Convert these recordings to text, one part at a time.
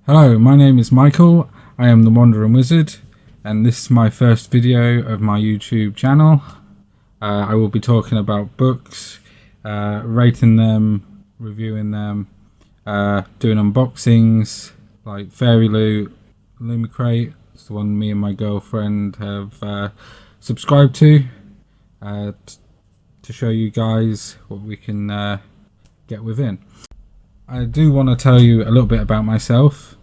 Hello, my name is Michael. I am the Wandering Wizard, and this is my first video of my YouTube channel. I will be talking about books, rating them, reviewing them, doing unboxings like Fairy Loot, Lumicrate. It's the one me and my girlfriend have subscribed to show you guys what we can get within. I do want to tell you a little bit about myself.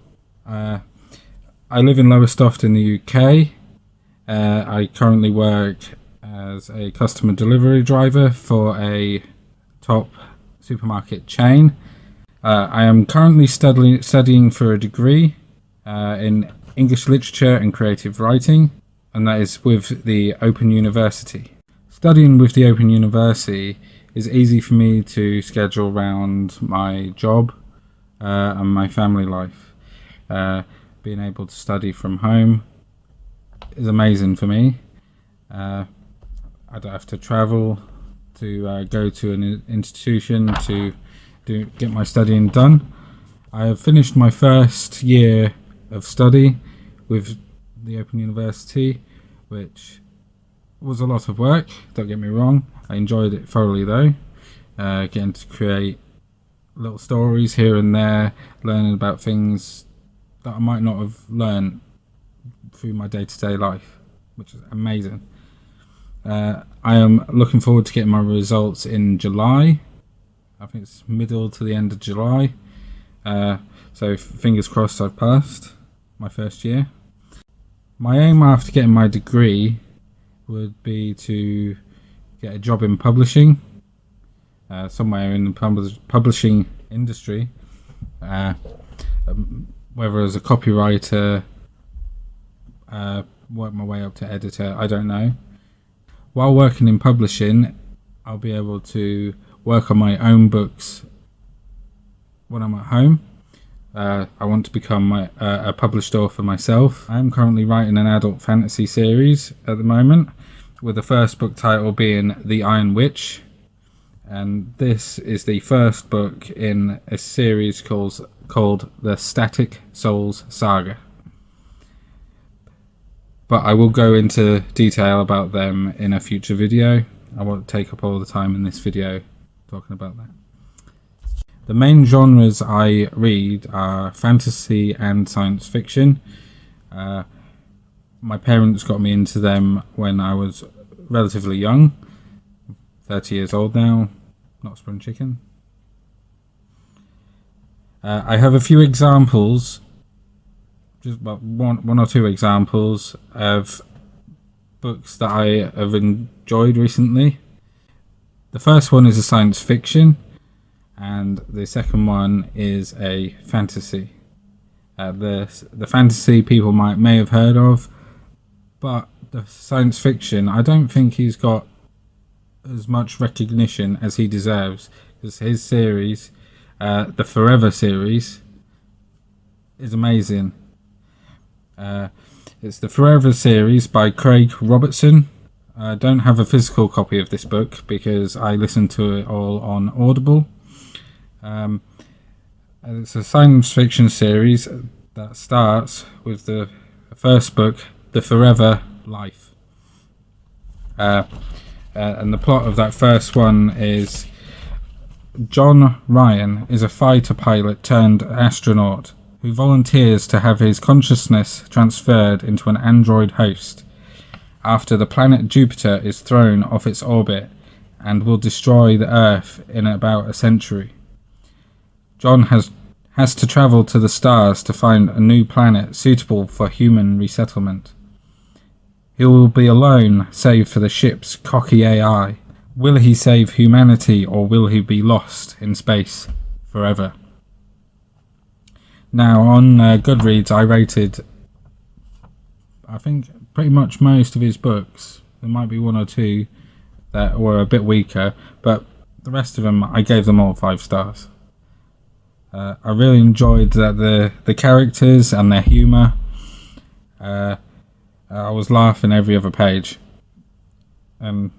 I live in Lowestoft in the UK. I currently work as a customer delivery driver for a top supermarket chain. I am currently studying for a degree in English literature and creative writing, and that is with the Open University. Studying with the Open University is easy for me to schedule around my job and my family life. Being able to study from home is amazing for me. I don't have to travel to go to an institution to get my studying done. I have finished my first year of study with the Open University, which was a lot of work, don't get me wrong. I enjoyed it thoroughly though, getting to create little stories here and there, learning about things that I might not have learned through my day-to-day life, which is amazing. I am looking forward to getting my results in July. I think it's middle to the end of July, so fingers crossed I've passed my first year. My aim after getting my degree would be to get a job in publishing, somewhere in the publishing industry, whether as a copywriter, work my way up to editor, I don't know. While working in publishing, I'll be able to work on my own books when I'm at home. I want to become a published author myself. I am currently writing an adult fantasy series at the moment, with the first book title being The Iron Witch, and this is the first book in a series called The Static Souls Saga. But I will go into detail about them in a future video. I won't take up all the time in this video talking about that. The main genres I read are fantasy and science fiction. My parents got me into them when I was relatively young. 30 years old now, not spring chicken. I have a few examples, just about one or two examples of books that I have enjoyed recently. The first one is a science fiction, and the second one is a fantasy. The fantasy people may have heard of, but the science fiction, I don't think he's got as much recognition as he deserves, because his series, the Forever series, is amazing. It's the Forever series by Craig Robertson. I don't have a physical copy of this book because I listened to it all on Audible. It's a science fiction series that starts with the first book, The Forever Life. And the plot of that first one is John Ryan is a fighter pilot turned astronaut who volunteers to have his consciousness transferred into an android host after the planet Jupiter is thrown off its orbit and will destroy the Earth in about a century. John has to travel to the stars to find a new planet suitable for human resettlement. He will be alone, save for the ship's cocky AI. Will he save humanity, or will he be lost in space forever? Now, on Goodreads, I rated, I think, pretty much most of his books. There might be one or two that were a bit weaker, but the rest of them, I gave them all 5 stars. I really enjoyed the characters and their humour. I was laughing every other page, and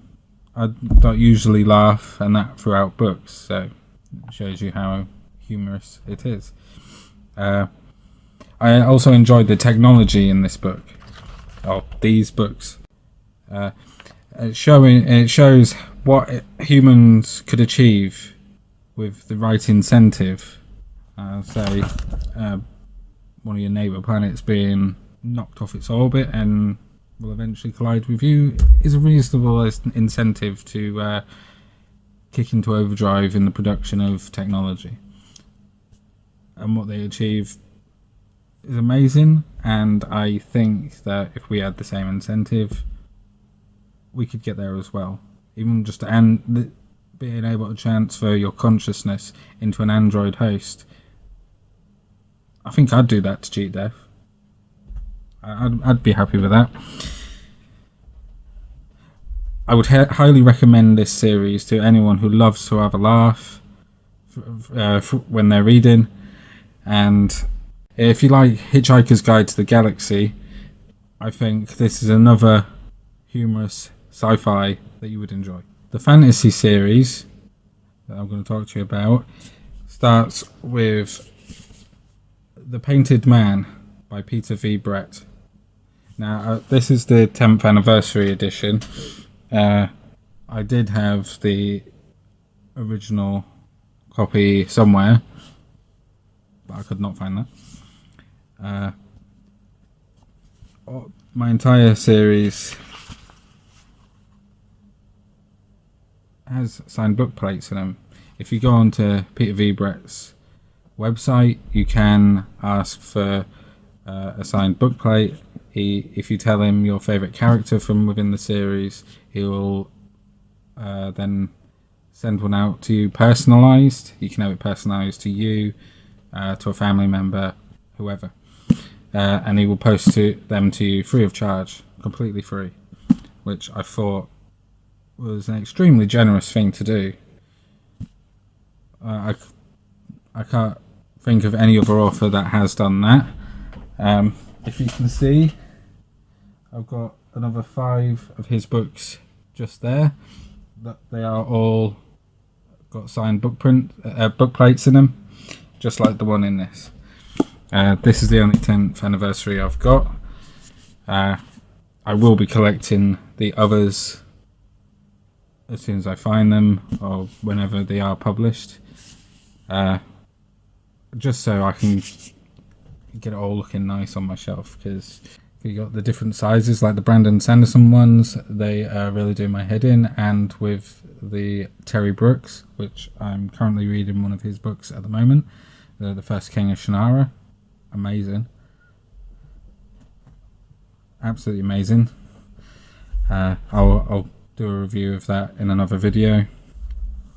I don't usually laugh and that throughout books, so it shows you how humorous it is. I also enjoyed the technology in this book, or these books. It shows what humans could achieve with the right incentive. Say one of your neighbour planets being knocked off its orbit and will eventually collide with you is a reasonable incentive to kick into overdrive in the production of technology. And what they achieve is amazing, and I think that if we had the same incentive, we could get there as well. Even just being able to transfer your consciousness into an android host. I think I'd do that to cheat death. I'd be happy with that. I would highly recommend this series to anyone who loves to have a laugh when they're reading. And if you like Hitchhiker's Guide to the Galaxy, I think this is another humorous sci-fi that you would enjoy. The fantasy series that I'm going to talk to you about starts with The Painted Man by Peter V. Brett. Now, this is the 10th anniversary edition. I did have the original copy somewhere, but I could not find that. My entire series has signed book plates in them. If you go onto Peter V. Brett's website, you can ask for a signed book plate. If you tell him your favourite character from within the series, he will then send one out to you personalised. You can have it personalised to you, to a family member, whoever. And he will post them to you free of charge, completely free, which I thought was an extremely generous thing to do. I can't think of any other author that has done that. If you can see, I've got another 5 of his books just there. They are all got signed book plates in them, just like the one in this. This is the only 10th anniversary I've got. I will be collecting the others as soon as I find them, or whenever they are published, just so I can get it all looking nice on my shelf, because you got the different sizes, like the Brandon Sanderson ones, they really do my head in. And with the Terry Brooks, which I'm currently reading one of his books at the moment, The First King of Shannara, amazing, absolutely amazing. I'll do a review of that in another video.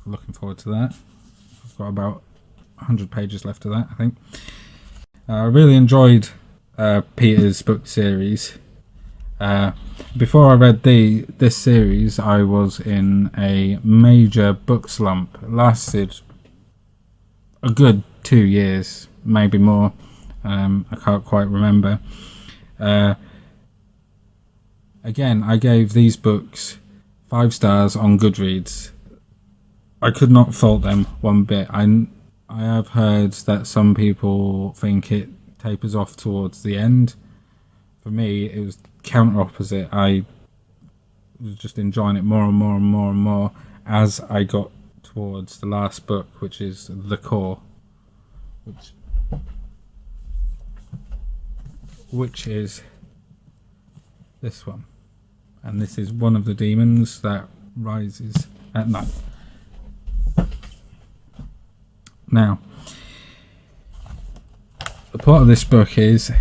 Looking forward to that. I've got about 100 pages left of that, I think. I really enjoyed Peter's book series. Before I read this series, I was in a major book slump. It lasted a good 2 years, maybe more. I can't quite remember. Again, I gave these books 5 stars on Goodreads. I could not fault them one bit. I have heard that some people think it tapers off towards the end. For me, it was counter opposite. I was just enjoying it more and more and more and more as I got towards the last book, which is The Core, which is this one. And this is one of the demons that rises at night. Now, the plot of this book is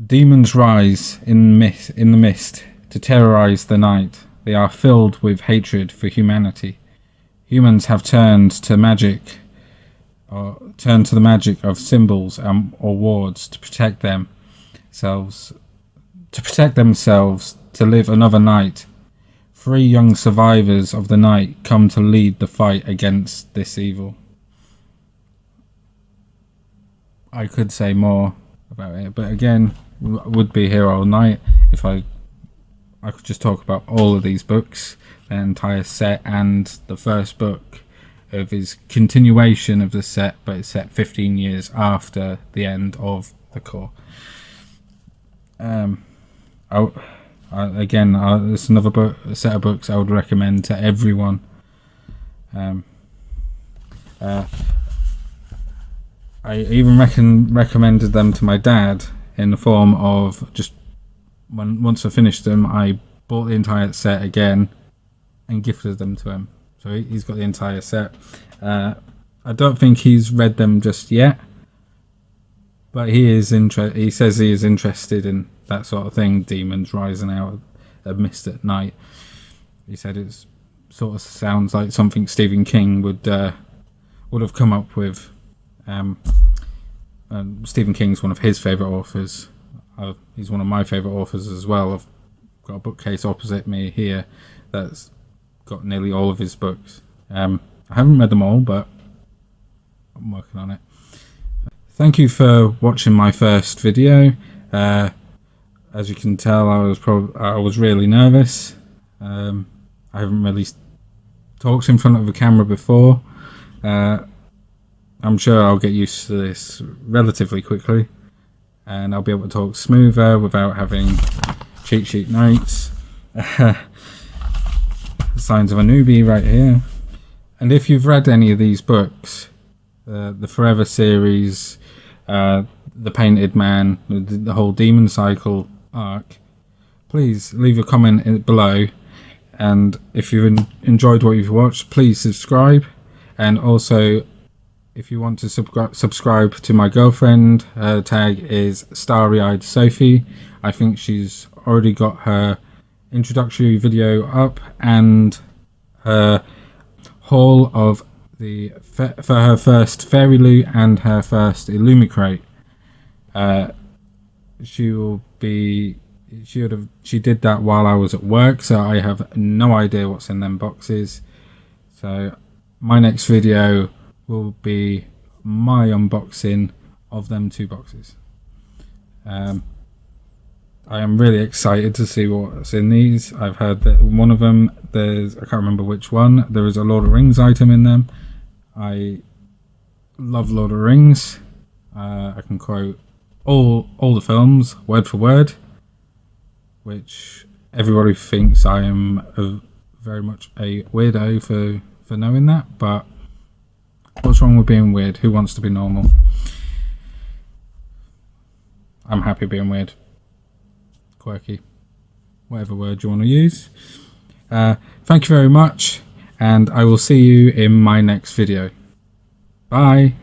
demons rise in the mist to terrorize the night. They are filled with hatred for humanity. Humans have turned to the magic of symbols or wards to protect themselves, to live another night. 3 young survivors of the night come to lead the fight against this evil. I could say more about it, but again, I would be here all night if I could just talk about all of these books, the entire set, and the first book of his continuation of the set, but it's set 15 years after the end of the core. Again, it's another book, a set of books I would recommend to everyone. I even recommended them to my dad in the form of just once I finished them, I bought the entire set again and gifted them to him. So he's got the entire set. I don't think he's read them just yet, but he says he is interested in that sort of thing. Demons rising out of mist at night. He said it sort of sounds like something Stephen King would have come up with. Stephen King's one of his favourite authors. He's one of my favourite authors as well. I've got a bookcase opposite me here that's got nearly all of his books. I haven't read them all, but I'm working on it. Thank you for watching my first video. As you can tell, I was really nervous. I haven't really talked in front of a camera before. I'm sure I'll get used to this relatively quickly, and I'll be able to talk smoother without having cheat sheet notes. Signs of a newbie right here. And if you've read any of these books, the Forever series, The Painted Man, the whole Demon Cycle arc, please leave a comment below. And if you've enjoyed what you've watched, please subscribe. And also, if you want to subscribe to my girlfriend, her tag is Starry-Eyed Sophie. I think she's already got her introductory video up and her haul of for her first Fairy Loot and her first Illumicrate. She did that while I was at work, so I have no idea what's in them boxes. So my next video will be my unboxing of them 2 boxes. I am really excited to see what's in these. I've heard that one of them, I can't remember which one, there is a Lord of the Rings item in them. I love Lord of the Rings. I can quote all the films word for word, which everybody thinks I am very much a weirdo for knowing that, but what's wrong with being weird? Who wants to be normal? I'm happy being weird. Quirky. Whatever word you want to use. Thank you very much, and I will see you in my next video. Bye.